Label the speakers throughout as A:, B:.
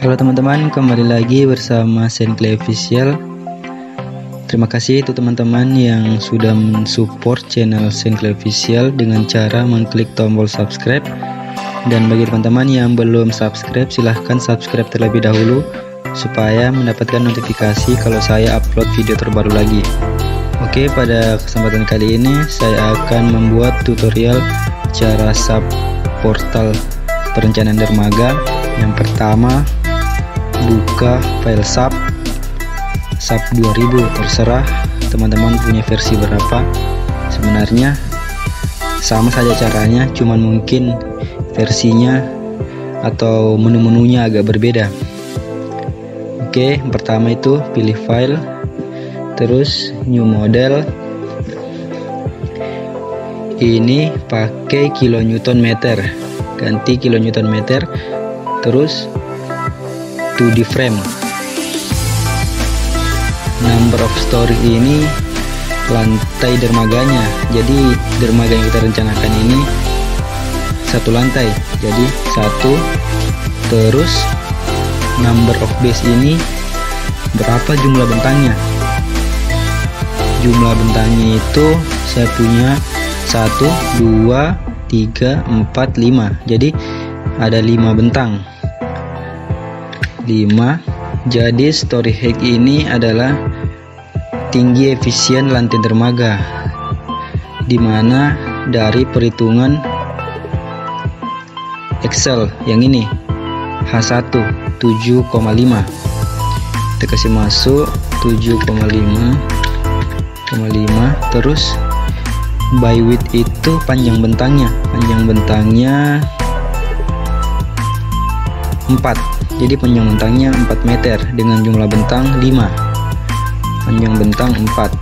A: Halo teman-teman, kembali lagi bersama Senclay Official. Terima kasih untuk teman-teman yang sudah mensupport channel Senclay Official dengan cara mengklik tombol subscribe. Dan bagi teman-teman yang belum subscribe, silahkan subscribe terlebih dahulu supaya mendapatkan notifikasi kalau saya upload video terbaru lagi. Oke, pada kesempatan kali ini saya akan membuat tutorial cara sub portal perencanaan dermaga. Yang pertama, buka file sub 2000, terserah teman-teman punya versi berapa. Sebenarnya sama saja caranya, cuman mungkin versinya atau menu-menunya agak berbeda. Oke, yang pertama itu pilih file, terus new model. Ini pakai kilonewton meter, ganti kilonewton meter, terus 2D frame. Number of story ini lantai dermaganya, jadi dermaga yang kita rencanakan ini satu lantai, jadi 1. Terus number of base ini berapa jumlah bentangnya. Jumlah bentangnya itu saya punya 1, 2, 3, 4, 5, jadi ada 5 bentang. 5. Jadi story height ini adalah tinggi efisien lantai dermaga, dimana dari perhitungan Excel yang ini H1 7,5 kita kasih masuk 7,5, terus by width itu panjang bentangnya 4, jadi panjang bentangnya 4 meter dengan jumlah bentang 5, panjang bentang 4.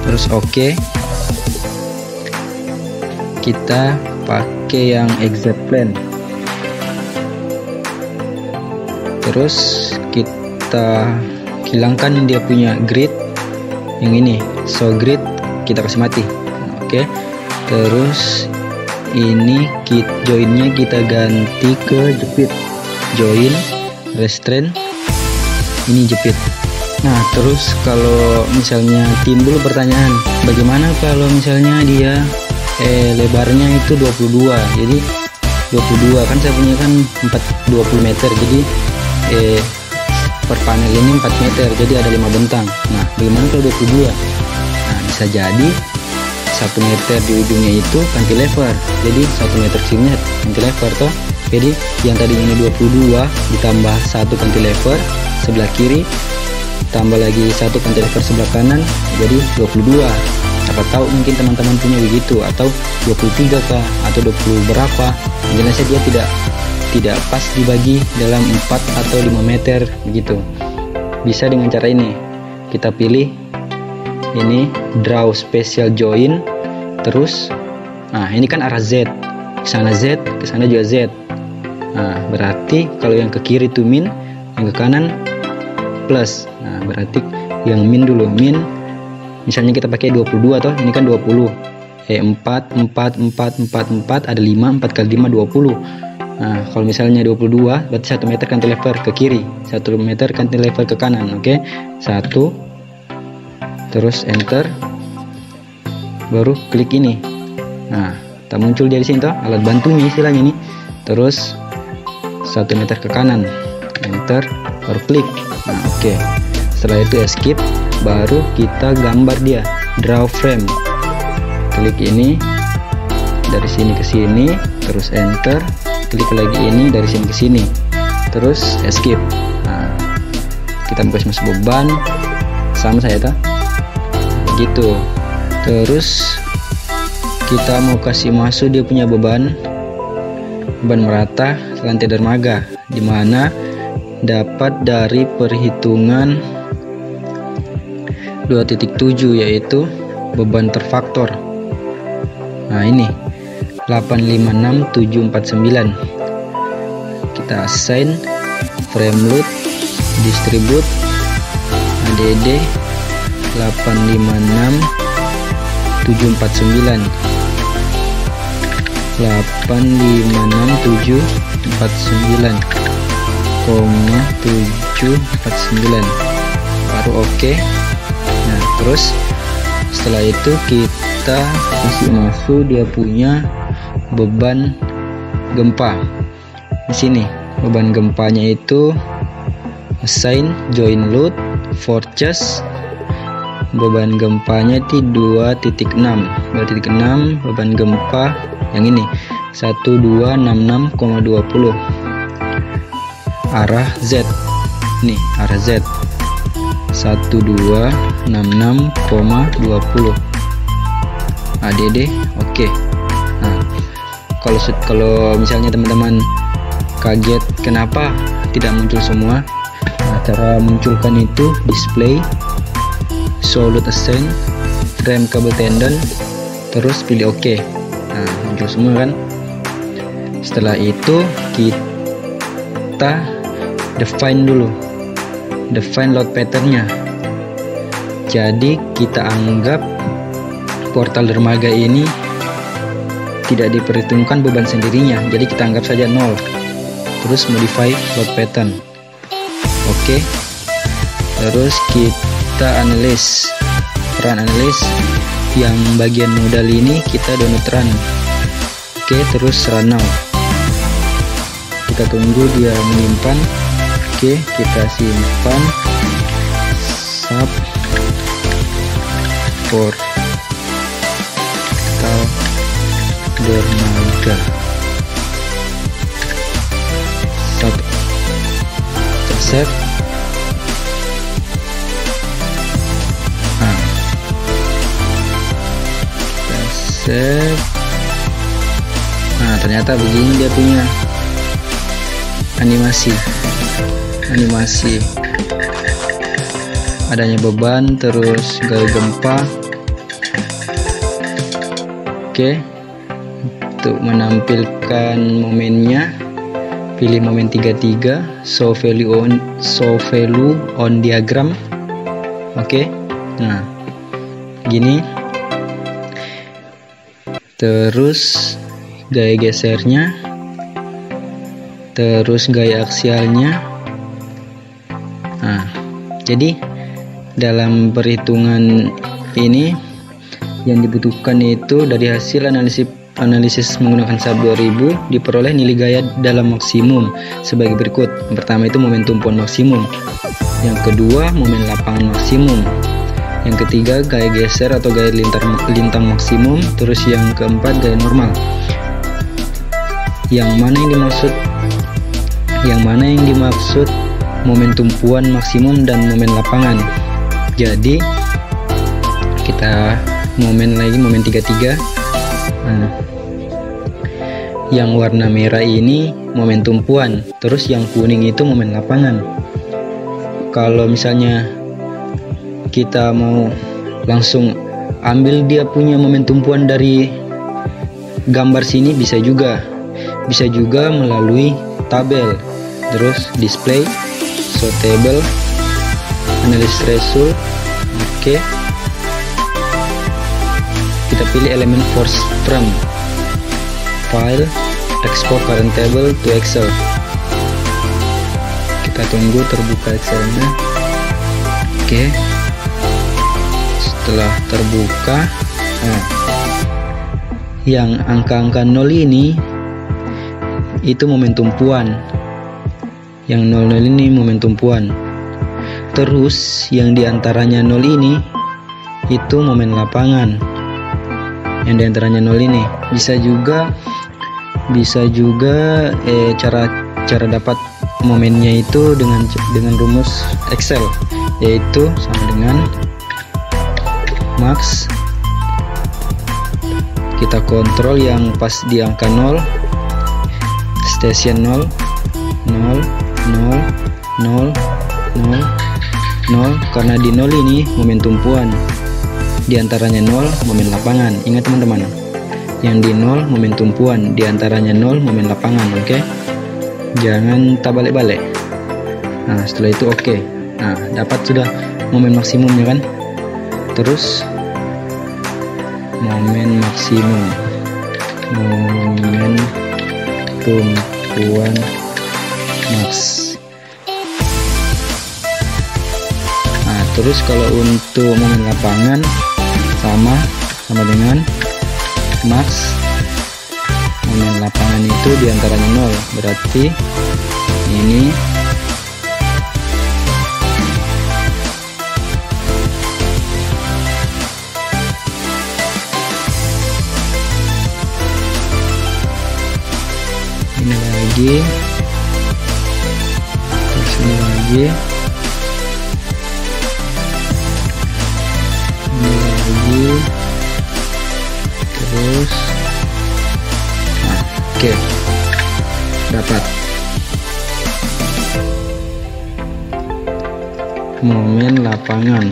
A: Terus oke, kita pakai yang exact plan. Terus kita hilangkan dia punya grid yang ini, show grid, kita kasih mati. Oke, terus ini joinnya kita ganti ke jepit, join restraint, ini jepit. Nah, terus kalau misalnya timbul pertanyaan, bagaimana kalau misalnya dia lebarnya itu 22, jadi 22 kan saya punya kan 20 meter, jadi per panel ini 4 meter, jadi ada 5 bentang. Nah, bagaimana kalau 22? Nah, bisa jadi 1 meter di ujungnya itu cantilever, jadi 1 meter sini cantilever toh. Jadi yang tadi ini 22 ditambah 1 cantilever sebelah kiri, tambah lagi 1 cantilever sebelah kanan, jadi 22. Siapa tahu mungkin teman-teman punya begitu, atau 23 kah, atau 20 berapa. Jelasnya dia tidak pas dibagi dalam 4 atau 5 meter begitu. Bisa dengan cara ini, kita pilih ini draw special join, terus nah ini kan arah Z, ke sana Z, ke sana juga Z. Nah, berarti kalau yang ke kiri itu min, yang ke kanan plus. Nah, berarti yang min dulu, min misalnya kita pakai 22 toh, ini kan 20, 4 ada 5, 4 kali 5 20. Nah, kalau misalnya 22 berarti 1 meter cantilever ke kiri, 1 meter cantilever ke kanan. Oke, 1, terus enter, baru klik ini. Nah, tak muncul dari sini toh, alat bantunya istilahnya ini. Terus 1 meter ke kanan, enter, baru klik. Nah, oke. Setelah itu escape, baru kita gambar dia, draw frame. Klik ini dari sini ke sini, terus enter, klik lagi ini dari sini ke sini, terus escape. Nah, kita kasih masuk beban sama saya tak begitu. Terus kita mau kasih masuk dia punya beban merata lantai dermaga, dimana dapat dari perhitungan 2.7, yaitu beban terfaktor. Nah, ini 856749. Kita assign frame load, distribute ADD 856749. 856749. baru oke. Nah, terus setelah itu kita kasih masuk dia punya beban gempa. Di sini beban gempanya itu assign join load forecast. Beban gempanya itu 2.6 beban gempa yang ini 1266,20 arah Z. Nih arah Z 1266,20 ADD. Oke. Nah, kalau misalnya teman-teman kaget kenapa tidak muncul semua, nah, cara munculkan itu display, show load assign, frame kabel tendon, terus pilih OK. Nah, muncul semua kan. Setelah itu kita define load patternnya. Jadi kita anggap portal dermaga ini tidak diperhitungkan beban sendirinya, jadi kita anggap saja 0. Terus modify load pattern. Oke. Terus kita analyze, run analyze. Yang bagian modal ini kita download run. Oke, terus run now. Kita tunggu dia menyimpan. Oke, kita simpan sub portal dermaga sub save. Save. Nah, ternyata begini dia punya animasi adanya beban, terus gaya gempa. Oke, untuk menampilkan momennya pilih momen 33, show value on diagram. Oke. Nah, gini. Terus gaya gesernya, terus gaya aksialnya. Nah, jadi dalam perhitungan ini yang dibutuhkan itu dari hasil analisis menggunakan SAP 2000 diperoleh nilai gaya dalam maksimum sebagai berikut. Yang pertama itu momen tumpuan maksimum, yang kedua momen lapangan maksimum, yang ketiga gaya geser atau gaya lintang maksimum, terus yang keempat gaya normal. Yang mana yang dimaksud momen tumpuan maksimum dan momen lapangan. Jadi kita momen 33. Nah, yang warna merah ini momen tumpuan, terus yang kuning itu momen lapangan. Kalau misalnya kita mau langsung ambil dia punya momen tumpuan dari gambar sini, bisa juga melalui tabel. Terus display, show table, analysis result. Oke. Kita pilih elemen force frame, file, export current table to Excel. Kita tunggu terbuka Excelnya. Oke. Setelah terbuka, yang angka-angka 0 ini itu momen tumpuan, yang 00 ini momen tumpuan. Terus yang diantaranya 0 ini itu momen lapangan, yang diantaranya 0 ini. Bisa juga cara dapat momennya itu dengan rumus Excel, yaitu sama dengan max, kita kontrol yang pas di angka 0, station 0, 0, 0, 0, 0, 0, karena di 0 ini momen tumpuan, diantaranya 0 momen lapangan. Ingat teman-teman, yang di 0 momen tumpuan, diantaranya 0 momen lapangan. Oke, jangan tak balik-balik. Nah, setelah itu oke. Nah, dapat sudah momen maksimumnya kan. Terus momen maksimum, momen tumpuan max. Terus kalau untuk momen lapangan sama dengan max. Momen lapangan itu diantaranya 0, berarti ini lagi, terus ini lagi, terus oke, dapat momen lapangan.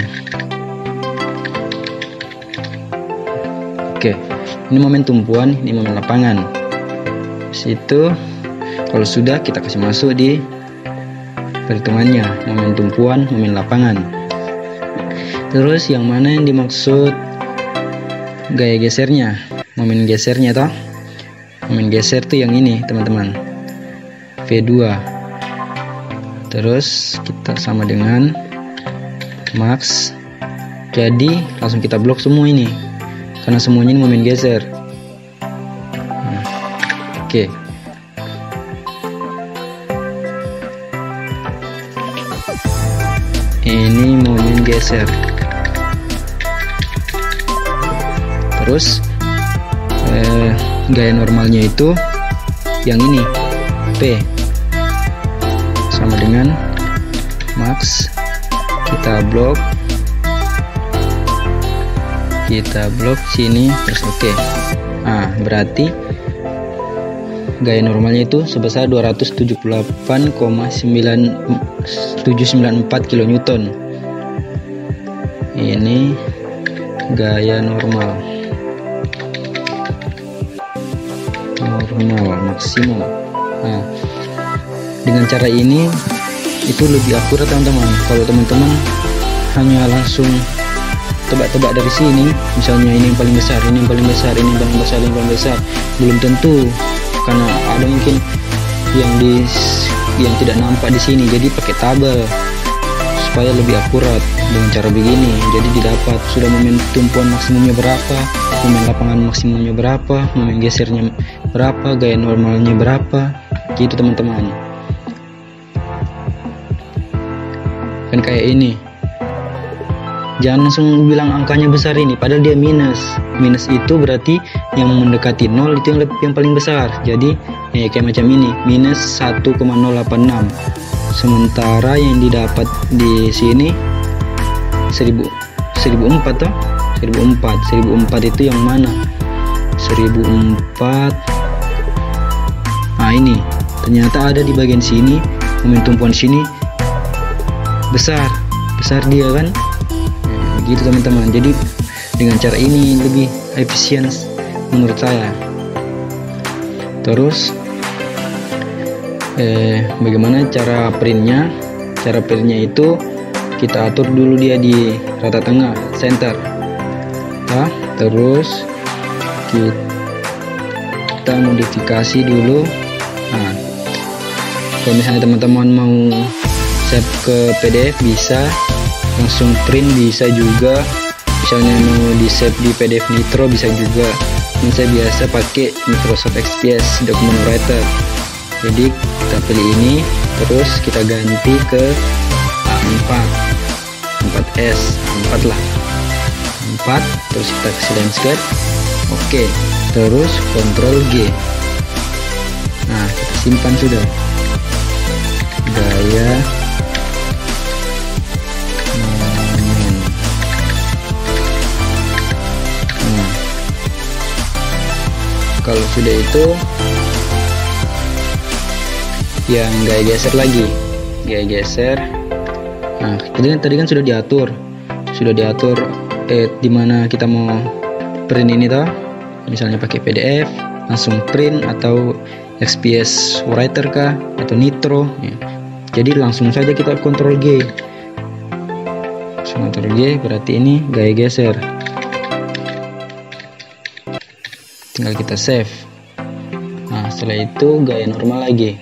A: Oke, ini momen tumpuan, ini momen lapangan. Situ kalau sudah kita kasih masuk di perhitungannya, momen tumpuan, momen lapangan. Terus yang mana yang dimaksud gaya gesernya, momen gesernya toh? Momen geser tuh yang ini teman-teman, V2. Terus kita sama dengan max, jadi langsung kita blok semua ini karena semuanya ini momen geser. Oke. Ini momen geser. Terus gaya normalnya itu yang ini, P, sama dengan max. Kita blok sini, terus oke. Nah, berarti gaya normalnya itu sebesar 278,794 kN. Ini gaya normal maksimum. Nah, dengan cara ini itu lebih akurat teman-teman. Kalau teman-teman hanya langsung tebak-tebak dari sini, misalnya ini yang paling besar, ini yang paling besar, ini yang paling besar, ini yang paling besar, belum tentu, karena ada mungkin yang tidak nampak di sini. Jadi pakai tabel supaya lebih akurat dengan cara begini. Jadi didapat sudah momen tumpuan maksimumnya berapa, momen lapangan maksimumnya berapa, momen gesernya berapa, gaya normalnya berapa, gitu teman-teman. Kan kayak ini, jangan langsung bilang angkanya besar ini padahal dia minus itu berarti yang mendekati 0 itu yang paling besar. Jadi kayak macam ini, minus 1,086, sementara yang didapat di sini 1004 toh, 1004 itu yang mana? 1004. Nah, ini ternyata ada di bagian sini, momen tumpuan sini besar dia kan. Gitu teman-teman. Jadi dengan cara ini lebih efisien menurut saya. Terus bagaimana cara printnya? Cara printnya itu kita atur dulu dia di rata tengah, center. Nah, terus kita modifikasi dulu. Nah, kalau misalnya teman-teman mau save ke PDF bisa, langsung print bisa juga, misalnya mau di save di PDF Nitro bisa juga. Ini saya biasa pakai Microsoft XPS Document Writer. Jadi kita pilih ini, terus kita ganti ke A4S lah, 4, terus kita kasih landscape. Oke, terus Ctrl G. Nah, kita simpan sudah gaya momen. Kalau sudah itu yang gaya geser lagi, gaya geser. Nah, tadi kan sudah diatur dimana kita mau print ini toh, misalnya pakai PDF langsung print atau XPS Writer kah atau Nitro ya. Jadi langsung saja kita Ctrl G. Ctrl G berarti ini gaya geser. Tinggal kita save. Nah, setelah itu gaya normal lagi,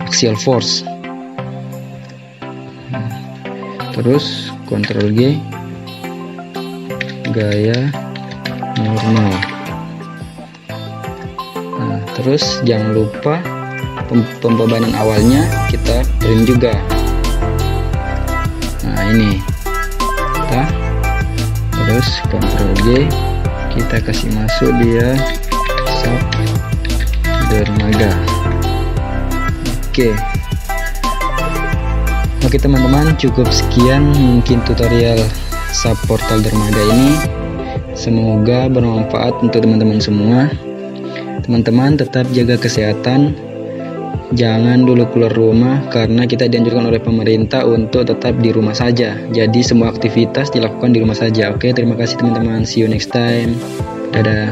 A: axial force. Terus Ctrl G, gaya normal. Nah, terus jangan lupa pembebanan awalnya kita print juga. Nah ini kita, terus Ctrl G, kita kasih masuk dia sub dermaga. Oke teman-teman, cukup sekian mungkin tutorial sub portal dermaga ini. Semoga bermanfaat untuk teman-teman semua. Teman-teman tetap jaga kesehatan, jangan dulu keluar rumah karena kita dianjurkan oleh pemerintah untuk tetap di rumah saja. Jadi semua aktivitas dilakukan di rumah saja. Oke, terima kasih teman-teman, see you next time, dadah.